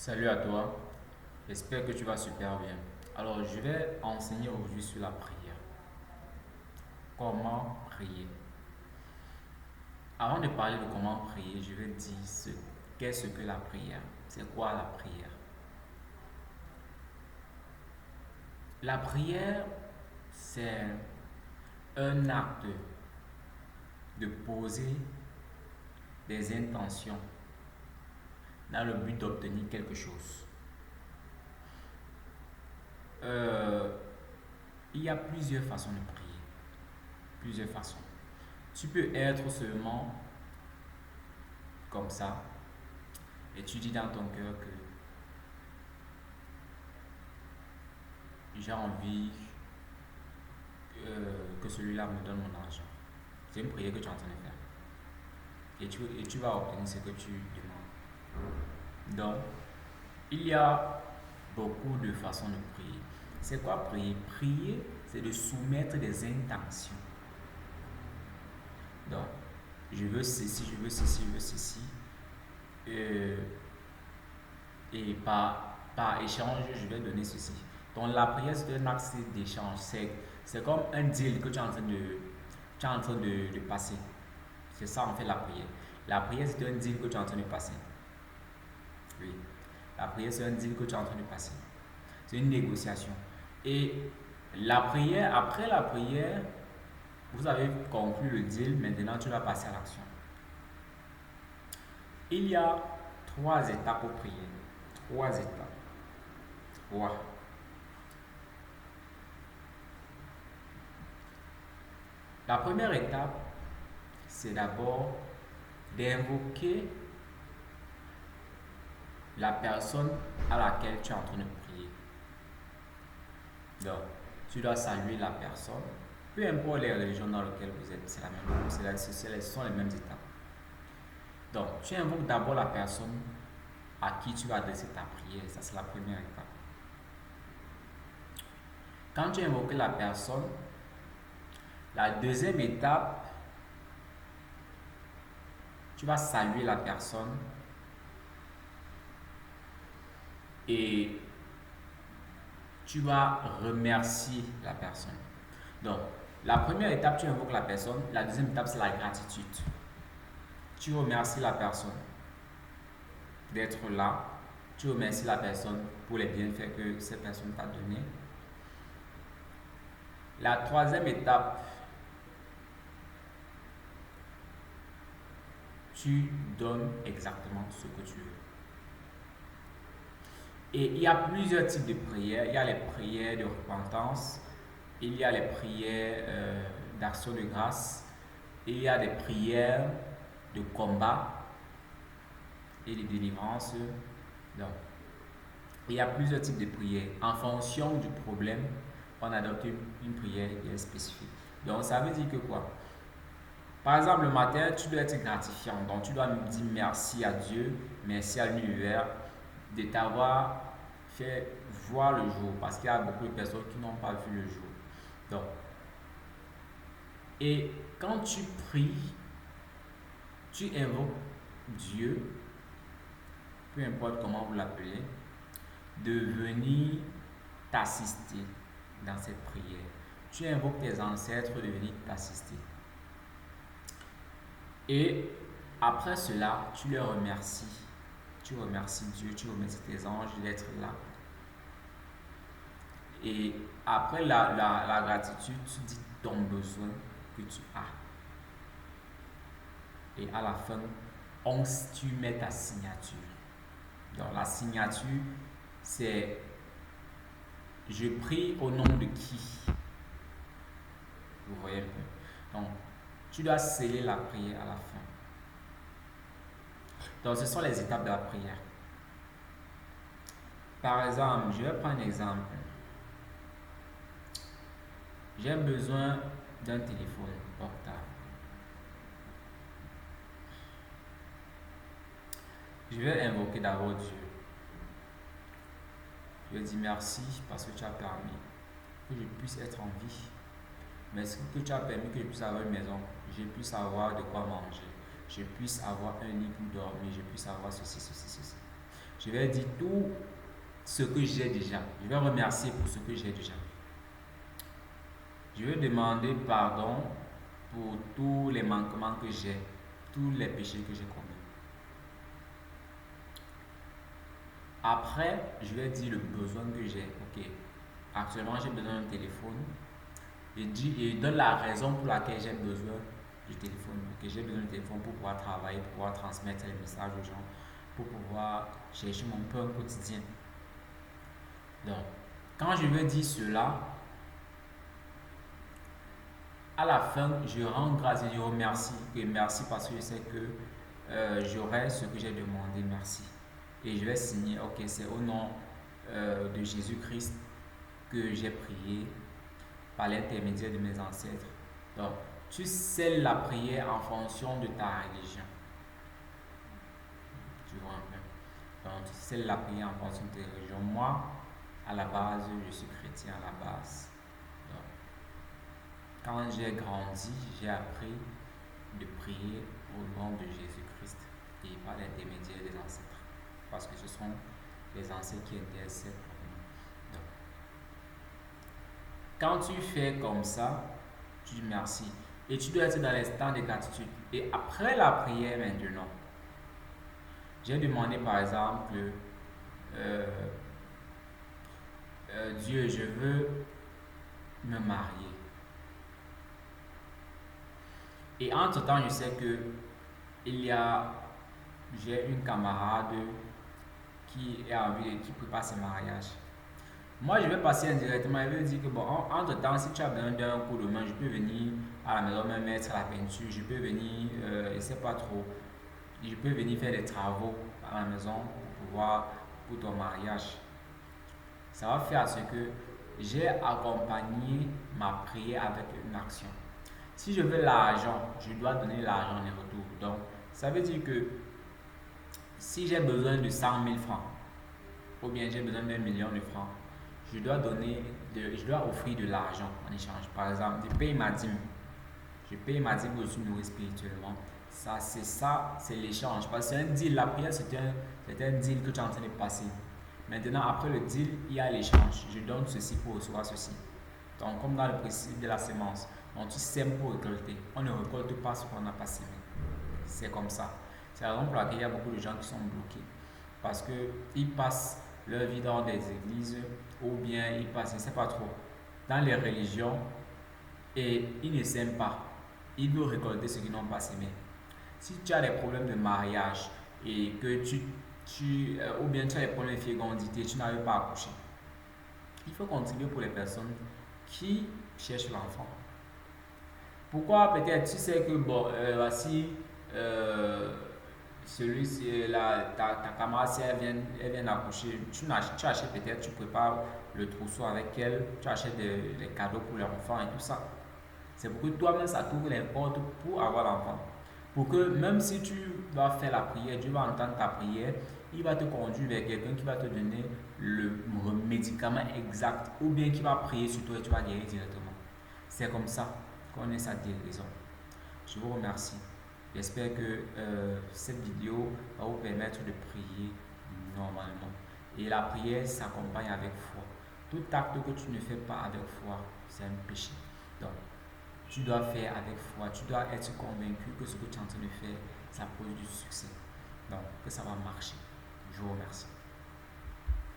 Salut à toi, j'espère que tu vas super bien. Alors, je vais enseigner aujourd'hui sur la prière. Comment prier? Avant de parler de comment prier, je vais dire qu'est-ce que la prière. C'est quoi la prière? La prière, c'est un acte de poser des intentions dans le but d'obtenir quelque chose. Euh, il y a plusieurs façons de prier. Plusieurs façons. Tu peux être seulement comme ça et tu dis dans ton cœur que j'ai envie que celui-là me donne mon argent. C'est une prière que tu es en train de faire. Et tu vas obtenir ce que tu demandes. Donc, il y a beaucoup de façons de prier. C'est quoi prier? Prier, c'est de soumettre des intentions. Donc, je veux ceci, je veux ceci, je veux ceci. Euh, et par échange, je vais donner ceci. Donc, la prière, c'est un acte d'échange. C'est comme un deal que tu es en train de passer. C'est ça en fait la prière. La prière, c'est un deal que tu es en train de passer. Oui. La prière, c'est un deal que tu es en train de passer. C'est une négociation. Et la prière, après la prière, vous avez conclu le deal, maintenant tu vas passer à l'action. Il y a trois étapes pour prier. Trois étapes. Trois. La première étape, c'est d'abord d'invoquer la personne à laquelle tu es en train de prier. Donc, tu dois saluer la personne. Peu importe les religions dans lesquelles vous êtes, c'est la même chose. Ce sont les mêmes étapes. Donc, tu invoques d'abord la personne à qui tu vas adresser ta prière. Ça, c'est la première étape. Quand tu as invoqué la personne, la deuxième étape, tu vas saluer la personne et tu vas remercier la personne. Donc, la première étape, tu invoques la personne. La deuxième étape, c'est la gratitude. Tu remercies la personne d'être là. Tu remercies la personne pour les bienfaits que cette personne t'a donné. La troisième étape, tu donnes exactement ce que tu veux. Et il y a plusieurs types de prières. Il y a les prières de repentance, il y a les prières d'action de grâce, il y a des prières de combat et de délivrance. Donc, il y a plusieurs types de prières. En fonction du problème, on adopte une prière spécifique. Donc, ça veut dire que quoi? Par exemple, le matin, tu dois être gratifiant. Donc, tu dois dire merci à Dieu, merci à l'univers de t'avoir fait voir le jour. Parce qu'il y a beaucoup de personnes qui n'ont pas vu le jour. Donc, et quand tu pries, tu invoques Dieu, peu importe comment vous l'appelez, de venir t'assister dans cette prière. Tu invoques tes ancêtres de venir t'assister. Et après cela, tu les remercies. Tu remercies Dieu, tu remercies tes anges d'être là. Et après la gratitude, tu dis ton besoin que tu as. Et à la fin, tu mets ta signature. Donc la signature, c'est je prie au nom de qui. Vous voyez un peu. Donc, tu dois sceller la prière à la fin. Donc, ce sont les étapes de la prière. Par exemple, je vais prendre un exemple. J'ai besoin d'un téléphone portable. Je vais invoquer d'abord Dieu. Je vais dire merci parce que tu as permis que je puisse être en vie. Merci que tu as permis que je puisse avoir une maison, je puisse avoir de quoi manger, je puisse avoir un lit pour dormir, je puisse avoir ceci, ceci, ceci. Je vais dire tout ce que j'ai déjà. Je vais remercier pour ce que j'ai déjà. Je vais demander pardon pour tous les manquements que j'ai, tous les péchés que j'ai commis. Après, je vais dire le besoin que j'ai. Ok, actuellement j'ai besoin d'un téléphone. Et donne la raison pour laquelle j'ai besoin du téléphone. Ok, j'ai besoin du téléphone pour pouvoir travailler, pour pouvoir transmettre les messages aux gens, pour pouvoir chercher mon pain quotidien. Donc, quand je veux dire cela, à la fin, je rends grâce et je remercie. Et merci parce que je sais que j'aurai ce que j'ai demandé. Merci. Et je vais signer, ok, c'est au nom de Jésus-Christ que j'ai prié par l'intermédiaire de mes ancêtres. Donc, tu scelles la prière en fonction de ta religion. Tu vois un peu. Donc, tu scelles la prière en fonction de ta religion. Moi, à la base, je suis chrétien à la base. Donc, quand j'ai grandi, j'ai appris de prier au nom de Jésus-Christ et par l'intermédiaire des ancêtres. Parce que ce sont les ancêtres qui intercèdent pour nous. Donc, quand tu fais comme ça, tu dis merci. Et tu dois être dans l'instant de gratitude. Et après la prière maintenant, j'ai demandé par exemple, euh, Dieu, je veux me marier. Et entre-temps, je sais que j'ai une camarade qui est en vie et qui prépare ses mariages. Moi, je vais passer indirectement et vais dire que, bon, entre-temps, si tu as besoin d'un coup de main, je peux venir à la maison me mettre la peinture, je peux venir, je ne sais pas trop, je peux venir faire des travaux à la maison pour ton mariage. Ça va faire ce que j'ai accompagné ma prière avec une action. Si je veux l'argent, je dois donner l'argent en retour. Donc, ça veut dire que si j'ai besoin de 100 000 francs, ou bien j'ai besoin d'un million de francs, je dois offrir de l'argent en échange. Par exemple, je paye ma dîme. Je paye ma dîme pour que je suis nourri spirituellement. Ça, c'est l'échange. Parce que c'est un deal. La prière, c'est un deal que tu es en train de passer. Maintenant, après le deal, il y a l'échange. Je donne ceci pour recevoir ceci. Donc, comme dans le principe de la sémence. Donc, tu sèmes pour récolter. On ne récolte pas ce qu'on n'a pas sémé. C'est comme ça. C'est la raison pour laquelle il y a beaucoup de gens qui sont bloqués. Parce qu'ils passent leur vie dans des églises ou bien ils passent, je ne sais pas trop, dans les religions et ils ne s'aiment pas. Ils doivent récolter ce qu'ils n'ont pas semé. Si tu as des problèmes de mariage et que ou bien tu as des problèmes de fécondité, tu n'arrives pas à accoucher, il faut contribuer pour les personnes qui cherchent l'enfant. Pourquoi peut-être tu sais que bon, voici ta camarade, si elle vient d'accoucher, tu achètes peut-être, tu prépares le trousseau avec elle, tu achètes des cadeaux pour l'enfant et tout ça. C'est pour que toi-même, ça t'ouvre les portes pour avoir l'enfant. Pour que même si tu vas faire la prière, Dieu va entendre ta prière, il va te conduire vers quelqu'un qui va te donner le médicament exact ou bien qui va prier sur toi et tu vas guérir directement. C'est comme ça qu'on est sa guérison. Je vous remercie. J'espère que cette vidéo va vous permettre de prier normalement. Et la prière s'accompagne avec foi. Tout acte que tu ne fais pas avec foi, c'est un péché. Donc, tu dois faire avec foi. Tu dois être convaincu que ce que tu es en train de faire, ça pose du succès. Donc, que ça va marcher. Je vous remercie.